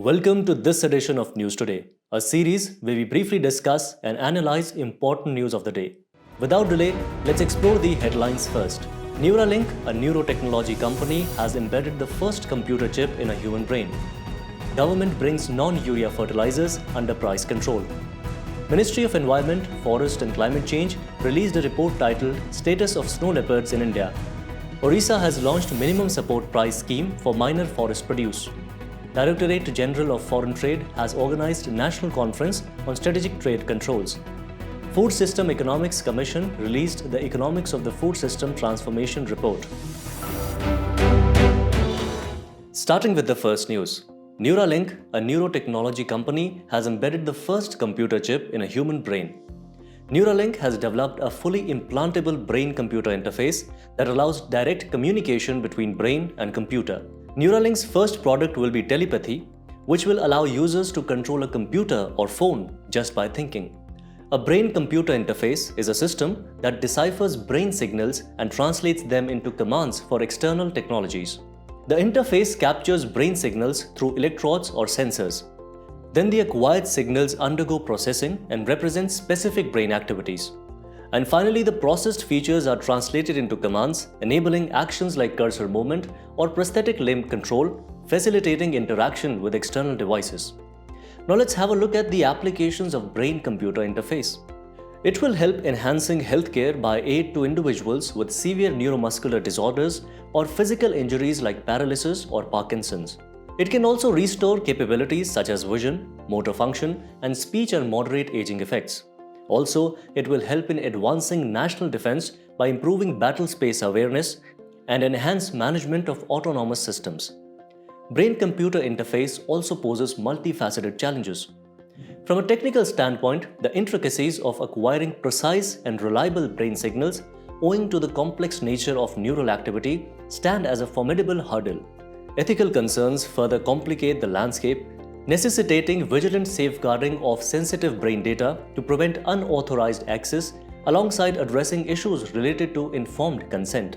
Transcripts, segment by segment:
Welcome to this edition of News Today, a series where we briefly discuss and analyze important news of the day. Without delay, let's explore the headlines first. Neuralink, a neurotechnology company, has embedded the first computer chip in a human brain. Government brings non-urea fertilizers under price control. Ministry of Environment, Forest and Climate Change released a report titled Status of Snow Leopards in India. Orissa has launched minimum support price scheme for minor forest produce. Directorate General of Foreign Trade has organized a national conference on strategic trade controls. Food System Economics Commission released the Economics of the Food System Transformation Report. Starting with the first news. Neuralink, a neurotechnology company, has embedded the first computer chip in a human brain. Neuralink has developed a fully implantable brain-computer interface that allows direct communication between brain and computer. Neuralink's first product will be telepathy, which will allow users to control a computer or phone just by thinking. A brain-computer interface is a system that deciphers brain signals and translates them into commands for external technologies. The interface captures brain signals through electrodes or sensors. Then the acquired signals undergo processing and represent specific brain activities. And finally, the processed features are translated into commands, enabling actions like cursor movement or prosthetic limb control, facilitating interaction with external devices. Now let's have a look at the applications of brain-computer interface. It will help enhancing healthcare by aid to individuals with severe neuromuscular disorders or physical injuries like paralysis or Parkinson's. It can also restore capabilities such as vision, motor function, and speech and moderate aging effects. Also, it will help in advancing national defense by improving battle space awareness and enhance management of autonomous systems. Brain-computer interface also poses multifaceted challenges. From a technical standpoint, the intricacies of acquiring precise and reliable brain signals owing to the complex nature of neural activity stand as a formidable hurdle. Ethical concerns further complicate the landscape, necessitating vigilant safeguarding of sensitive brain data to prevent unauthorized access alongside addressing issues related to informed consent.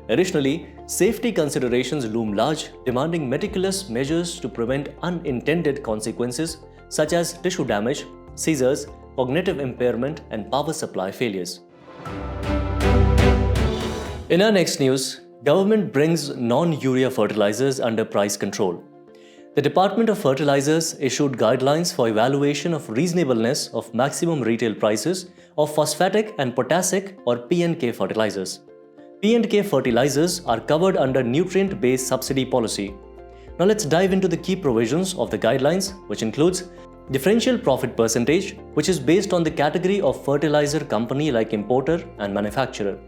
Additionally, safety considerations loom large, demanding meticulous measures to prevent unintended consequences such as tissue damage, seizures, cognitive impairment, and power supply failures. In our next news, government brings non-urea fertilizers under price control. The Department of Fertilizers issued guidelines for evaluation of reasonableness of maximum retail prices of phosphatic and potassic or P&K fertilizers. P&K fertilizers are covered under nutrient-based subsidy policy. Now let's dive into the key provisions of the guidelines, which includes differential profit percentage, which is based on the category of fertilizer company like importer and manufacturer.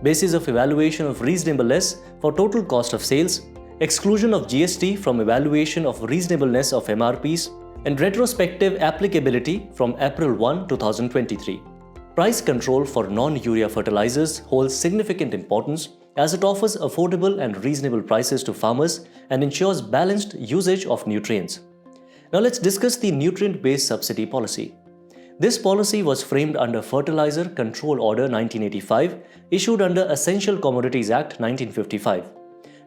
Basis of evaluation of reasonableness for total cost of sales, exclusion of GST from evaluation of reasonableness of MRPs, and retrospective applicability from April 1, 2023. Price control for non-urea fertilizers holds significant importance as it offers affordable and reasonable prices to farmers and ensures balanced usage of nutrients. Now let's discuss the nutrient-based subsidy policy. This policy was framed under Fertilizer Control Order 1985, issued under Essential Commodities Act 1955.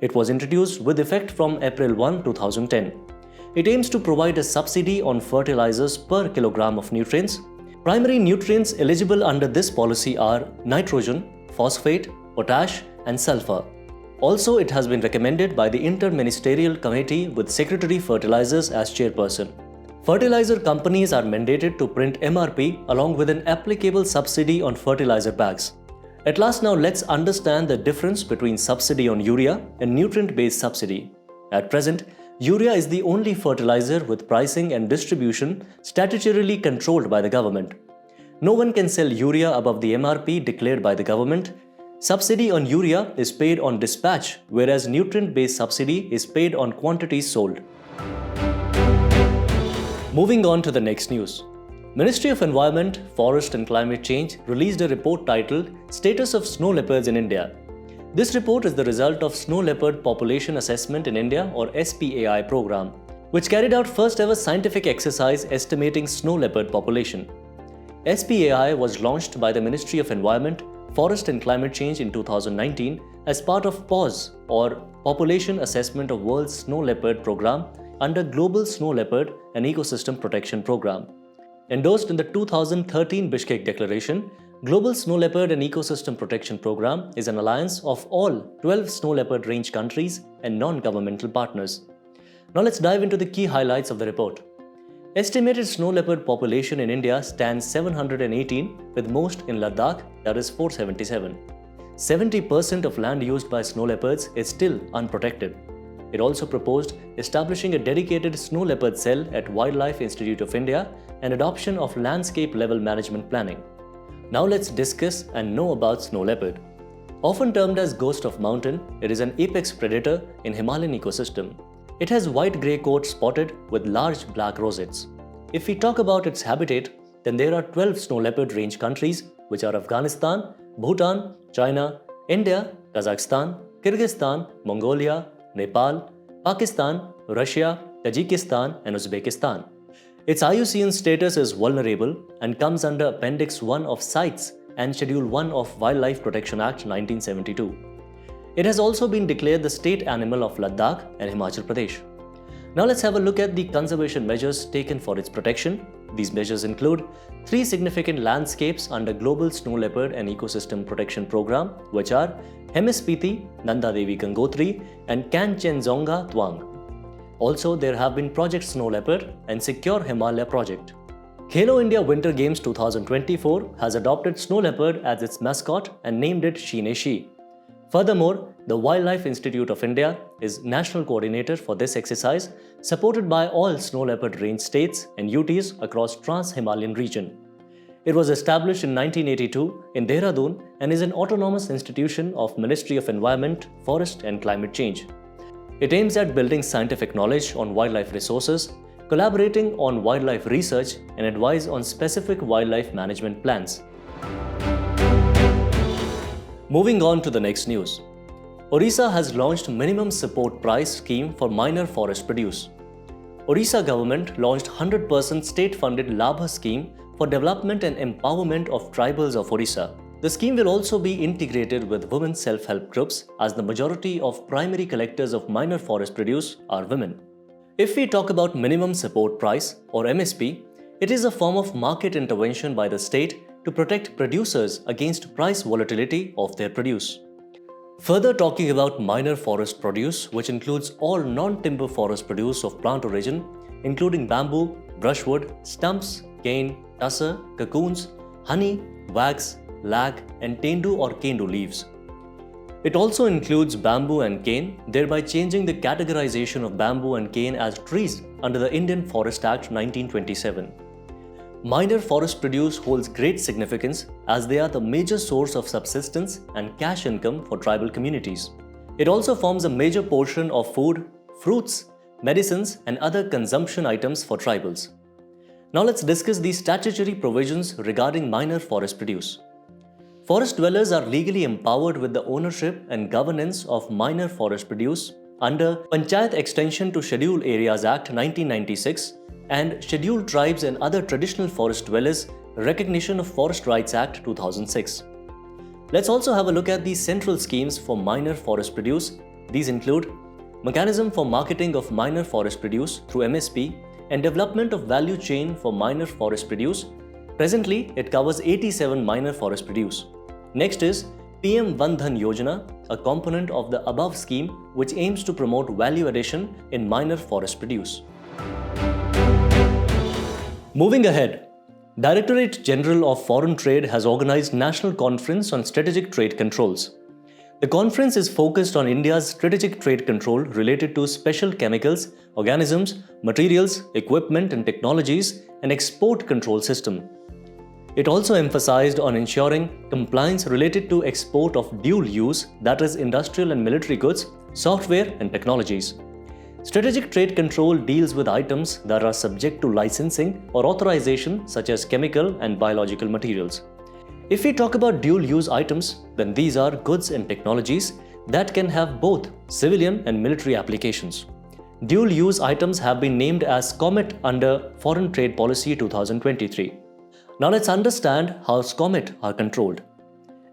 It was introduced with effect from April 1, 2010. It aims to provide a subsidy on fertilizers per kilogram of nutrients. Primary nutrients eligible under this policy are nitrogen, phosphate, potash, and sulfur. Also, it has been recommended by the Interministerial Committee with Secretary Fertilizers as chairperson. Fertilizer companies are mandated to print MRP along with an applicable subsidy on fertilizer bags. At last, now let's understand the difference between subsidy on urea and nutrient-based subsidy. At present, urea is the only fertilizer with pricing and distribution statutorily controlled by the government. No one can sell urea above the MRP declared by the government. Subsidy on urea is paid on dispatch, whereas nutrient-based subsidy is paid on quantities sold. Moving on to the next news. Ministry of Environment, Forest and Climate Change released a report titled Status of Snow Leopards in India. This report is the result of Snow Leopard Population Assessment in India or SPAI program, which carried out first ever scientific exercise estimating snow leopard population. SPAI was launched by the Ministry of Environment, Forest and Climate Change in 2019 as part of PAWS or Population Assessment of World's Snow Leopard Program under Global Snow Leopard and Ecosystem Protection Program. Endorsed in the 2013 Bishkek Declaration, Global Snow Leopard and Ecosystem Protection Program is an alliance of all 12 snow leopard range countries and non-governmental partners. Now let's dive into the key highlights of the report. Estimated snow leopard population in India stands 718, with most in Ladakh, that is 477. 70% of land used by snow leopards is still unprotected. It also proposed establishing a dedicated snow leopard cell at Wildlife Institute of India and adoption of landscape-level management planning. Now let's discuss and know about snow leopard. Often termed as ghost of mountain, it is an apex predator in Himalayan ecosystem. It has white-grey coat spotted with large black rosettes. If we talk about its habitat, then there are 12 snow leopard range countries, which are Afghanistan, Bhutan, China, India, Kazakhstan, Kyrgyzstan, Mongolia, Nepal, Pakistan, Russia, Tajikistan and Uzbekistan. Its IUCN status is vulnerable and comes under Appendix 1 of CITES and Schedule 1 of Wildlife Protection Act 1972. It has also been declared the state animal of Ladakh and Himachal Pradesh. Now let's have a look at the conservation measures taken for its protection. These measures include 3 significant landscapes under Global Snow Leopard and Ecosystem Protection Program, which are Hemispiti, Nanda Devi Gangotri and Kanchenzonga Twang. Also, there have been Project Snow Leopard and Secure Himalaya Project. Khelo India Winter Games 2024 has adopted snow leopard as its mascot and named it Shi. Furthermore, the Wildlife Institute of India is national coordinator for this exercise, supported by all snow leopard range states and UTs across Trans-Himalayan region. It was established in 1982 in Dehradun and is an autonomous institution of Ministry of Environment, Forest and Climate Change. It aims at building scientific knowledge on wildlife resources, collaborating on wildlife research and advise on specific wildlife management plans. Moving on to the next news. Orissa has launched minimum support price scheme for minor forest produce. Orissa government launched 100% state-funded Labha scheme for development and empowerment of tribals of Orissa. The scheme will also be integrated with women self-help groups, as the majority of primary collectors of minor forest produce are women. If we talk about minimum support price or MSP, it is a form of market intervention by the state to protect producers against price volatility of their produce. Further talking about minor forest produce, which includes all non-timber forest produce of plant origin, including bamboo, brushwood, stumps, cane, tussar, cocoons, honey, wax, lag, and tendu or kendu leaves. It also includes bamboo and cane, thereby changing the categorization of bamboo and cane as trees under the Indian Forest Act 1927. Minor forest produce holds great significance as they are the major source of subsistence and cash income for tribal communities. It also forms a major portion of food, fruits, medicines, and other consumption items for tribals. Now let's discuss the statutory provisions regarding minor forest produce. Forest dwellers are legally empowered with the ownership and governance of minor forest produce under Panchayat Extension to Scheduled Areas Act 1996 and Scheduled Tribes and Other Traditional Forest Dwellers Recognition of Forest Rights Act 2006. Let's also have a look at the central schemes for minor forest produce. These include Mechanism for Marketing of Minor Forest Produce through MSP and Development of Value Chain for Minor Forest Produce. Presently, it covers 87 minor forest produce. Next is PM Van Dhan Yojana, a component of the above scheme which aims to promote value addition in minor forest produce. Moving ahead, Directorate General of Foreign Trade has organized National Conference on Strategic Trade Controls. The conference is focused on India's strategic trade control related to special chemicals, organisms, materials, equipment and technologies, and export control system. It also emphasized on ensuring compliance related to export of dual use, that is industrial and military goods, software and technologies. Strategic trade control deals with items that are subject to licensing or authorization such as chemical and biological materials. If we talk about dual use items, then these are goods and technologies that can have both civilian and military applications. Dual use items have been named as COMET under Foreign Trade Policy 2023. Now let's understand how SCOMET are controlled.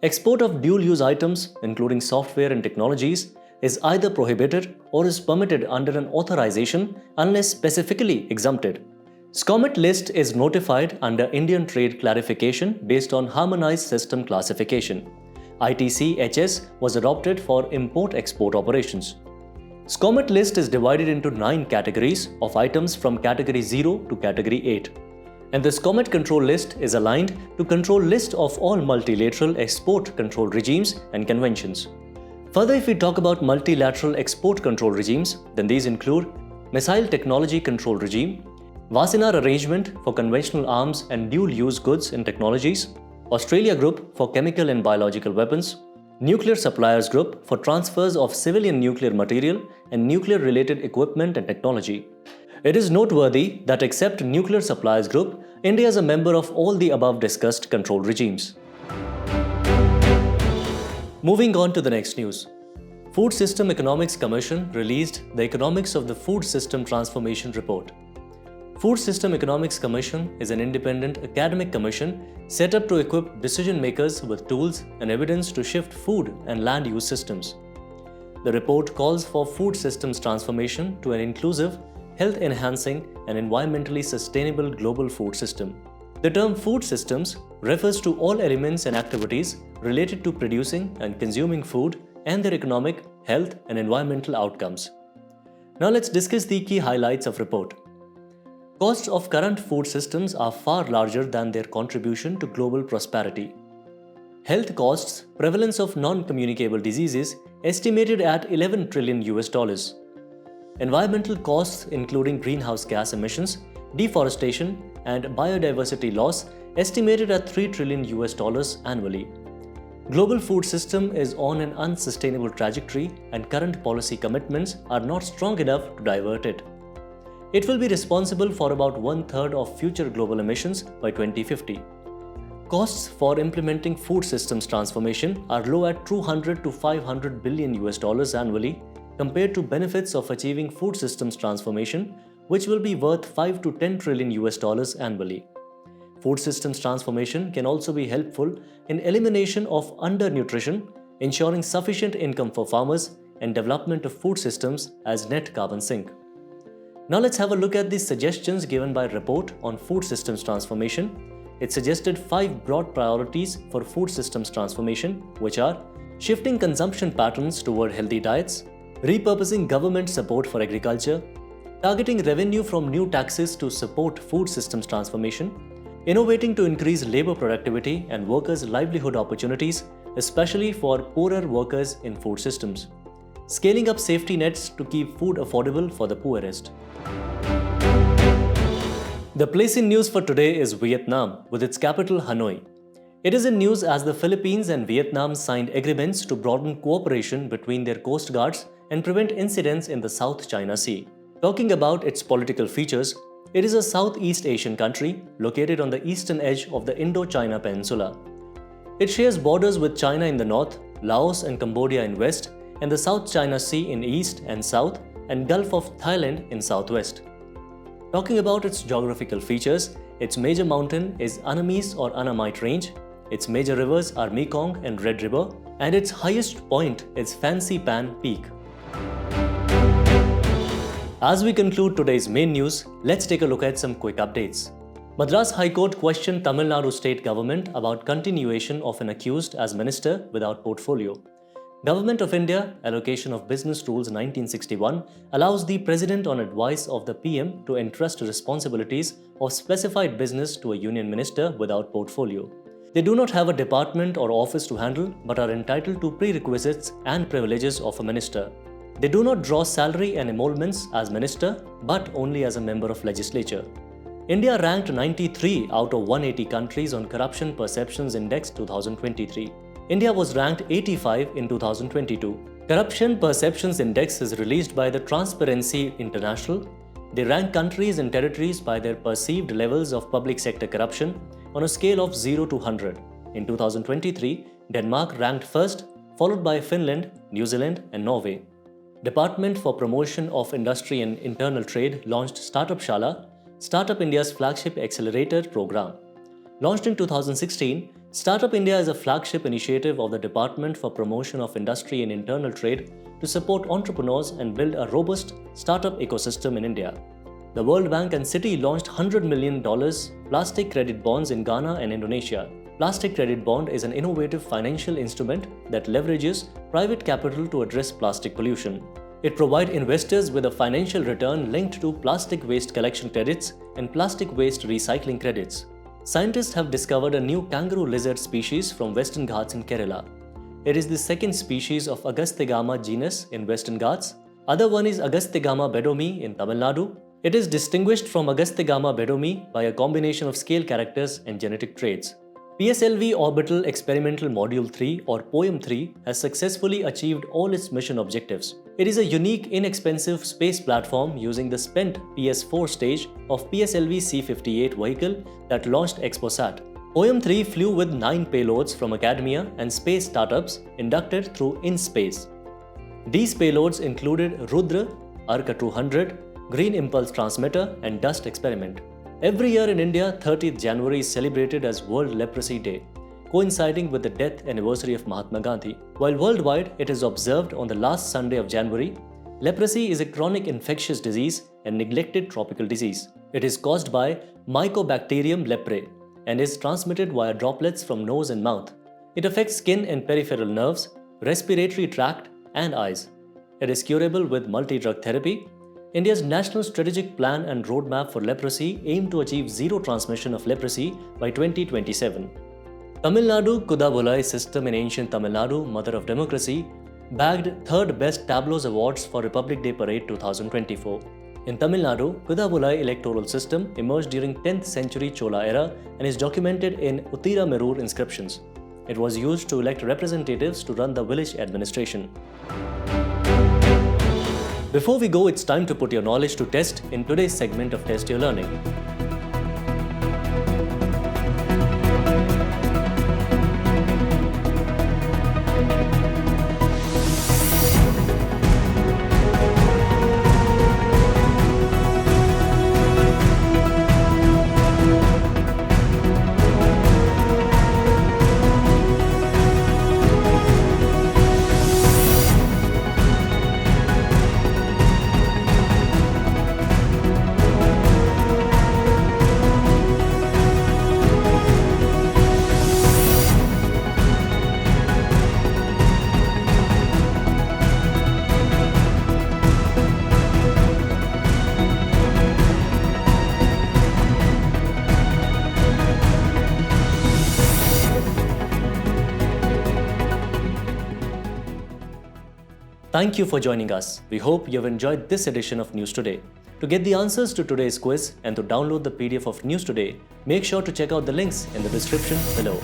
Export of dual-use items, including software and technologies, is either prohibited or is permitted under an authorization unless specifically exempted. SCOMET list is notified under Indian trade clarification based on harmonized system classification. ITC-HS was adopted for import-export operations. SCOMET list is divided into 9 categories of items from category 0 to category 8. And the SCOMET control list is aligned to control list of all multilateral export control regimes and conventions. Further, if we talk about multilateral export control regimes, then these include Missile Technology Control Regime, Wassenaar Arrangement for Conventional Arms and Dual-Use Goods and Technologies, Australia Group for Chemical and Biological Weapons, Nuclear Suppliers Group for transfers of civilian nuclear material and nuclear-related equipment and technology. It is noteworthy that except Nuclear Suppliers Group, India is a member of all the above discussed control regimes. Moving on to the next news. Food System Economics Commission released the Economics of the Food System Transformation Report. Food System Economics Commission is an independent academic commission set up to equip decision makers with tools and evidence to shift food and land use systems. The report calls for food systems transformation to an inclusive, health-enhancing and environmentally sustainable global food system. The term food systems refers to all elements and activities related to producing and consuming food and their economic, health and environmental outcomes. Now let's discuss the key highlights of report. Costs of current food systems are far larger than their contribution to global prosperity. Health costs, prevalence of non-communicable diseases estimated at $11 trillion. Environmental costs including greenhouse gas emissions, deforestation and biodiversity loss estimated at $3 trillion annually. Global food system is on an unsustainable trajectory and current policy commitments are not strong enough to divert it. It will be responsible for about 1/3 of future global emissions by 2050. Costs for implementing food systems transformation are low at $200 to $500 billion annually compared to benefits of achieving food systems transformation, which will be worth $5 to $10 trillion annually. Food systems transformation can also be helpful in elimination of undernutrition, ensuring sufficient income for farmers, and development of food systems as net carbon sink. Now let's have a look at the suggestions given by report on food systems transformation. It suggested 5 broad priorities for food systems transformation, which are shifting consumption patterns toward healthy diets, repurposing government support for agriculture, targeting revenue from new taxes to support food systems transformation, innovating to increase labor productivity and workers' livelihood opportunities, especially for poorer workers in food systems, scaling up safety nets to keep food affordable for the poorest. The place in news for today is Vietnam, with its capital Hanoi. It is in news as the Philippines and Vietnam signed agreements to broaden cooperation between their coast guards and prevent incidents in the South China Sea. Talking about its political features, it is a Southeast Asian country located on the eastern edge of the Indo-China Peninsula. It shares borders with China in the north, Laos and Cambodia in west, and the South China Sea in east and south, and Gulf of Thailand in southwest. Talking about its geographical features, its major mountain is Annamese or Annamite Range, its major rivers are Mekong and Red River, and its highest point is Fancy Pan Peak. As we conclude today's main news, let's take a look at some quick updates. Madras High Court questioned Tamil Nadu state government about continuation of an accused as minister without portfolio. Government of India Allocation of Business Rules 1961 allows the President on advice of the PM to entrust responsibilities of specified business to a union minister without portfolio. They do not have a department or office to handle but are entitled to prerequisites and privileges of a minister. They do not draw salary and emoluments as minister but only as a member of legislature. India ranked 93 out of 180 countries on Corruption Perceptions Index 2023. India was ranked 85 in 2022. Corruption Perceptions Index is released by the Transparency International. They rank countries and territories by their perceived levels of public sector corruption on a scale of 0 to 100. In 2023, Denmark ranked first, followed by Finland, New Zealand and Norway. Department for Promotion of Industry and Internal Trade launched Startup Shala, Startup India's flagship accelerator program. Launched in 2016, Startup India is a flagship initiative of the Department for Promotion of Industry and Internal Trade to support entrepreneurs and build a robust startup ecosystem in India. The World Bank and Citi launched $100 million plastic credit bonds in Ghana and Indonesia. Plastic credit bond is an innovative financial instrument that leverages private capital to address plastic pollution. It provides investors with a financial return linked to plastic waste collection credits and plastic waste recycling credits. Scientists have discovered a new kangaroo lizard species from Western Ghats in Kerala. It is the second species of Agasthyagama genus in Western Ghats. Other one is Agasthyagama bedomi in Tamil Nadu. It is distinguished from Agasthyagama bedomi by a combination of scale characters and genetic traits. PSLV Orbital Experimental Module 3 or POEM-3 has successfully achieved all its mission objectives. It is a unique, inexpensive space platform using the spent PS4 stage of PSLV C-58 vehicle that launched ExpoSat. POEM-3 flew with 9 payloads from academia and space startups inducted through InSpace. These payloads included Rudra, Arca 200, Green Impulse Transmitter and Dust Experiment. Every year in India, 30th January is celebrated as World Leprosy Day, coinciding with the death anniversary of Mahatma Gandhi. While worldwide it is observed on the last Sunday of January, leprosy is a chronic infectious disease and neglected tropical disease. It is caused by Mycobacterium leprae and is transmitted via droplets from nose and mouth. It affects skin and peripheral nerves, respiratory tract, and eyes. It is curable with multi-drug therapy. India's National Strategic Plan and Roadmap for Leprosy aim to achieve zero transmission of leprosy by 2027. Tamil Nadu Kudavulai system in ancient Tamil Nadu, mother of democracy, bagged 3rd Best Tableaus Awards for Republic Day Parade 2024. In Tamil Nadu, Kudavulai electoral system emerged during 10th century Chola era and is documented in Uttira Merur inscriptions. It was used to elect representatives to run the village administration. Before we go, it's time to put your knowledge to test in today's segment of Test Your Learning. Thank you for joining us. We hope you have enjoyed this edition of News Today. To get the answers to today's quiz and to download the PDF of News Today, make sure to check out the links in the description below.